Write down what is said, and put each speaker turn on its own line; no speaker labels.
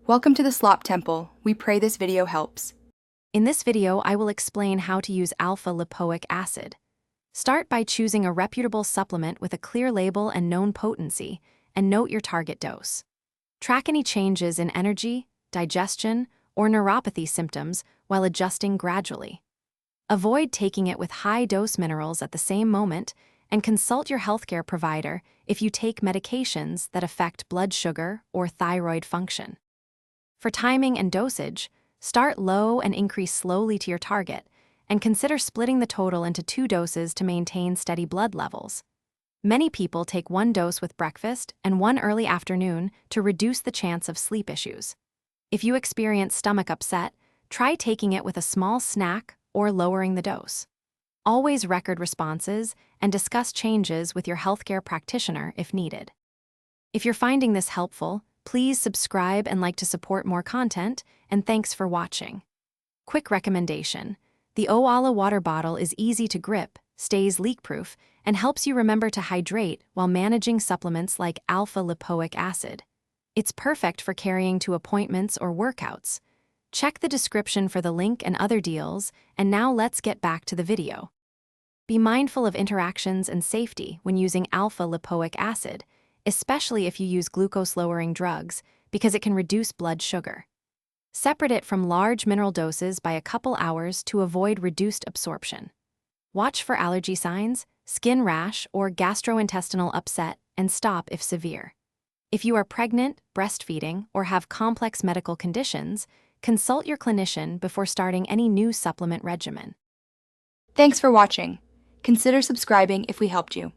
Welcome to the Slop Temple. We pray this video helps.
In this video, I will explain how to use alpha-lipoic acid. Start by choosing a reputable supplement with a clear label and known potency, and note your target dose. Track any changes in energy, digestion, or neuropathy symptoms while adjusting gradually. Avoid taking it with high-dose minerals at the same moment, and consult your healthcare provider if you take medications that affect blood sugar or thyroid function. For timing and dosage, start low and increase slowly to your target, and consider splitting the total into 2 doses to maintain steady blood levels. Many people take 1 dose with breakfast and 1 early afternoon to reduce the chance of sleep issues. If you experience stomach upset, try taking it with a small snack or lowering the dose. Always record responses and discuss changes with your healthcare practitioner if needed. If you're finding this helpful, please subscribe and like to support more content, and thanks for watching. Quick recommendation: the Owala water bottle is easy to grip, stays leak-proof, and helps you remember to hydrate while managing supplements like alpha-lipoic acid. It's perfect for carrying to appointments or workouts. Check the description for the link and other deals, and now let's get back to the video. Be mindful of interactions and safety when using alpha-lipoic acid, especially if you use glucose-lowering drugs, because it can reduce blood sugar. Separate it from large mineral doses by a couple hours to avoid reduced absorption. Watch for allergy signs, skin rash, or gastrointestinal upset, and stop if severe. If you are pregnant, breastfeeding, or have complex medical conditions, consult your clinician before starting any new supplement regimen.
Thanks for watching. Consider subscribing if we helped you.